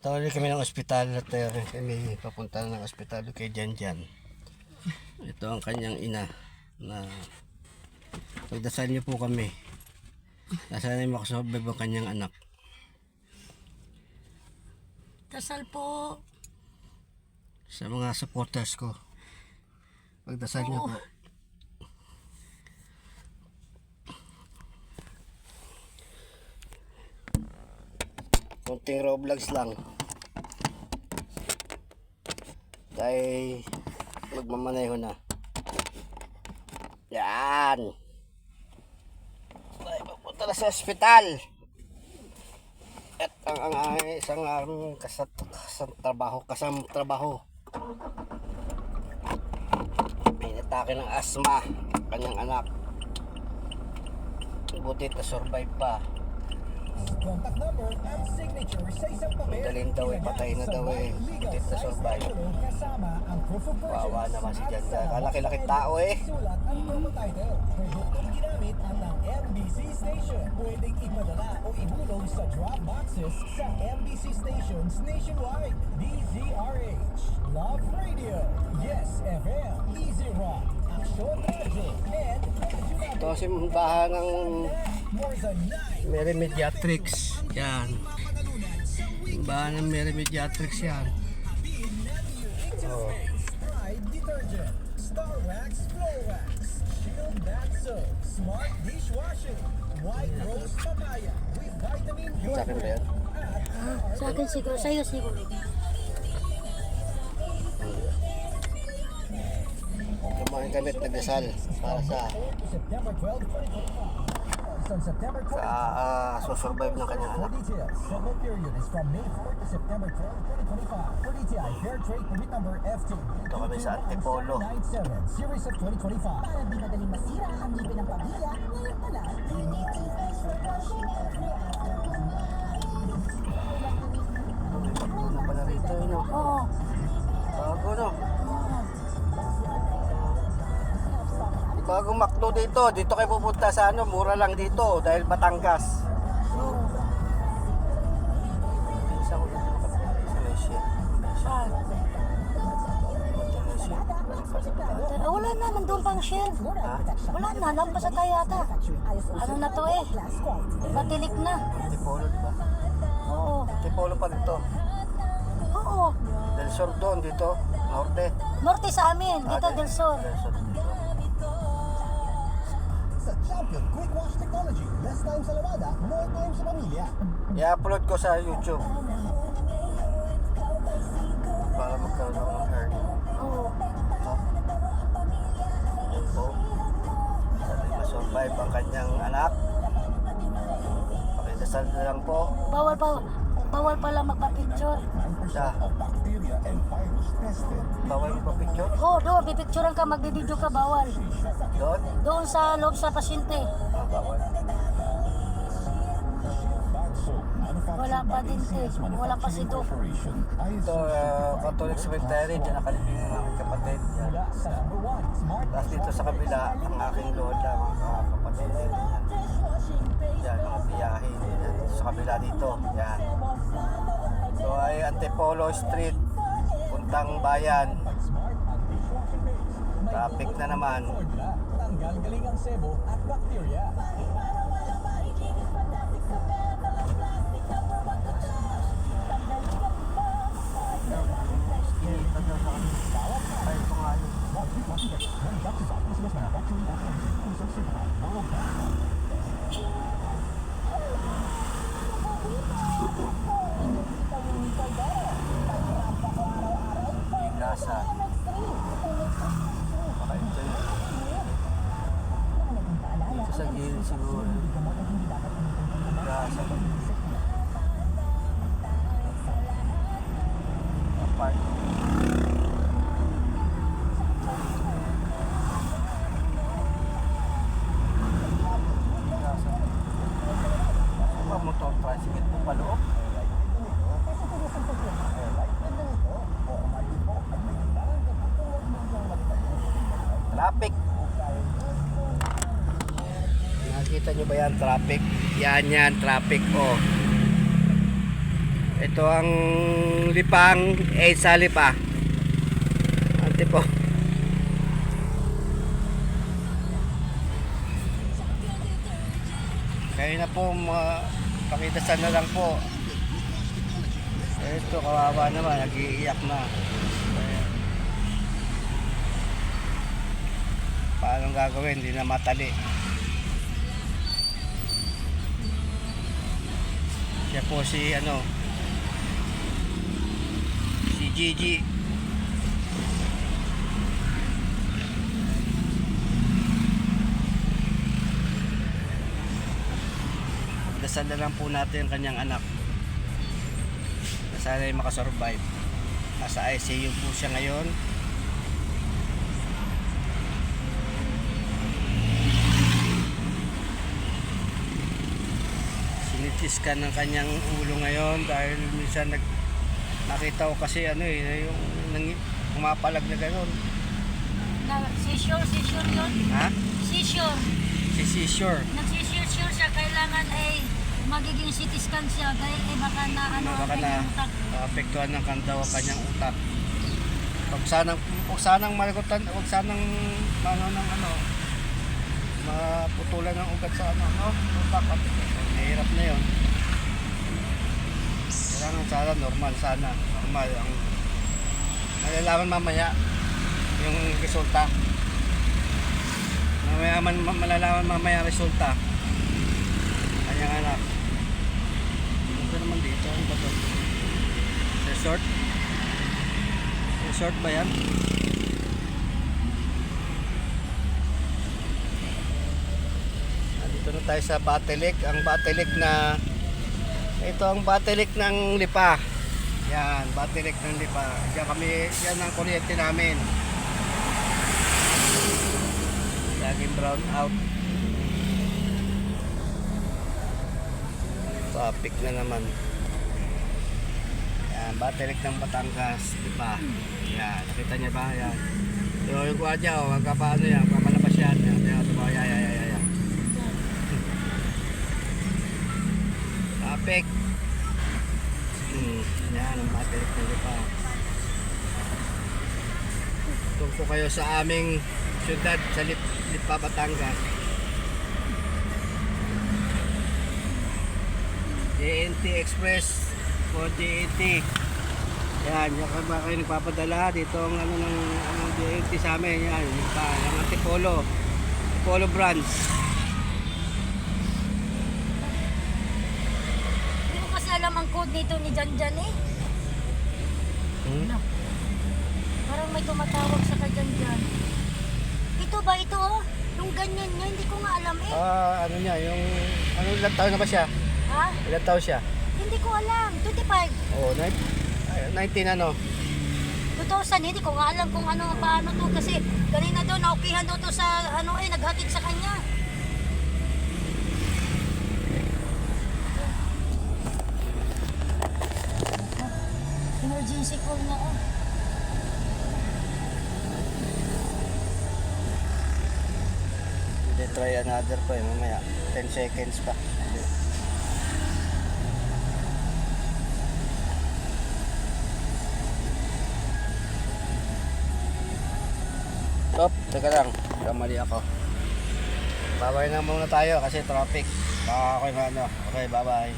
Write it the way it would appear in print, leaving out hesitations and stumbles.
Tawali kami ng ospital at kami papunta ng ospital kay Janjan. Ito ang kanyang ina na pagdasal niyo po kami. Sana makasurvive ang kanyang anak. Dasal po. Sa mga supporters ko. Pagdasal niyo po. Konting Roblox lang. Dahil magmamaneho na. Yan. Ay, papunta na sa ospital. At ang isang kasam trabaho. May atake ng asma kanyang anak. Buti na survive pa. Contact number at signature sa isang papel. Dalhin daw patay na daw buti na survive. Kasama ang proof of purchase. Wawa naman si Janjan. Kalaki-laki tao Sulat ang promo title. Produktong ginamit ang ng MBC Station. Pwedeng ipadala o ihulog sa drop boxes sa MBC Stations nationwide. DZRH, Love Radio, Yes FM, Easy Rock, Action Radio, and Ito kasi simbahan ng more than 9 Mary Mediatrix. Yan. Simbahan ng Mary Mediatrix yan. Oh. Pride Detergent, Star Wax Flow Wax, Shield Bath Soap, Smart Dishwashing, White Rose Papaya with Vitamin Sa akin ba yan? Sa akin siguro, sa'yo siguro. Kumain kami at nagdasal para sa September 12, 2025. On September 12, susurvive ng kanyang for anak. details, promo period is from May 4 to September 12, 2025. For DTI Fair Trade Permit Number FT Ito kami sa Antipolo. 97 Series of 2025. Para di madaling masira ang ngipin ng pamilya, ngayon pala, Unity Facial Brushing every May pagtunan pala rito, no? Oo. Bago, no? Bago makdo dito kayo pupunta sa ano, mura lang dito dahil Batangas. Isa ko dito Malaysia. Wala na, nandun pang shell. Wala na, lampas na tayo ata. Ano na to eh? Matilik na. Antipolo, di ba? Oo. Antipolo pa dito. Oo. Del Sur doon dito, norte. Norte sa amin, dito Del Sur. Del Sur dito. Sa Champion Quick Wash Technology, less time sa lavada, more time sa pamilya. I-upload ko sa YouTube. Para magkaroon ako ng earning. Oo. Yan po. Sana masurvive ang kanyang anak. Pakidasal na lang po. Bawal pala magpa-picture. Siya. Bacteria and virus tested. Bawal mo pa picture? Oo, doon, pipicturean ka, magbibideo ka, bawal. Doon? Doon sa loob sa pasyente. Bawal. Wala pa din eh. Wala pa si Doc. Ito, Catholic Cemetery. Diyan nakalibing ang aking kapatid. Yan. Tapos dito sa kabila, ang aking lola, mga kapatid. Yan, mga biyahe. Yan. Sa kabila dito. Yan. So ay Antipolo Street. Puntang bayan. Traffic na naman. Tanggal galing ang sebo at bacteria. Lasa. Maka-enjoy. Dito sa gilid siguro. Lasa. Apart. Lasa. Ano motor tricycle po paloob? Traffic. Nakita nyo ba yan, traffic? Yan, traffic. Oh. Ito ang lipang sa lipa. Ante po. Kaya na po pakitasan na lang po. Ito kawawa naman, nag-iiyak na. Paano gagawin? Hindi na matali. Siya po si si Gigi. Dasal na lang po natin ang kanyang anak na sana ay makasurvive. Nasa ICU po siya ngayon. Sinitiskan ng kanyang ulo ngayon dahil minsan nakita ko kasi yung pumapalag na gano'n. Seizure yun. Ha? Seizure. Si seizure. Nag-seizure siya, kailangan ay magiging CT scan siya dahil baka na Baka na kanyang utak. apektuhan ng kandaw ang kanyang utak. Huwag sanang malagutan, huwag sanang maputulan ng ugat sa utak. Mahirap na yun. Kailangan sana normal sana. Normal ang malalaman mamaya yung resulta. Malalaman mamaya resulta. Kanyang anak. Ito naman dito. Ano ba ito? Resort? Resort ba yan? Dito na tayo sa Batelik. Ang Batelik na ito ang Batelik ng Lipa. Yan, Batelik ng Lipa. Yan ang kuryente namin. Laging brown out. Traffic na naman. Yan, Batelik ng Batangas, Lipa. Yan, nakita niya ba? Yan. Yung gwadya, magkapaano yan, papalabas yan. Yan, yan. Traffic. Yan ang Batelik ng Lipa. Tungkol kayo sa aming syudad sa Lipa, Batangas. JNT Express for JNT. Yan, yan ba kayo nagpapadala dito ang ng JNT sa amin. Yan, yung Antipolo branch. Hindi ko kasi alam ang code nito ni Janjan eh. Parang may tumatawag sa Janjan. Ito ba ito oh? Yung ganyan niya, hindi ko nga alam eh. Ano niya, ilang taon na ba siya? Ha? Ilang taon siya? Hindi ko alam. 25. Oo, 19 ano? 2000, hindi ko nga alam kung paano to kasi kanina daw naukihan daw to sa naghatid sa kanya. Emergency call na oh. Hindi, try another pa mamaya. 10 seconds pa. Stop, teka lang. Kamali ako. Babay na muna tayo kasi traffic. Baka ako Okay, bye-bye.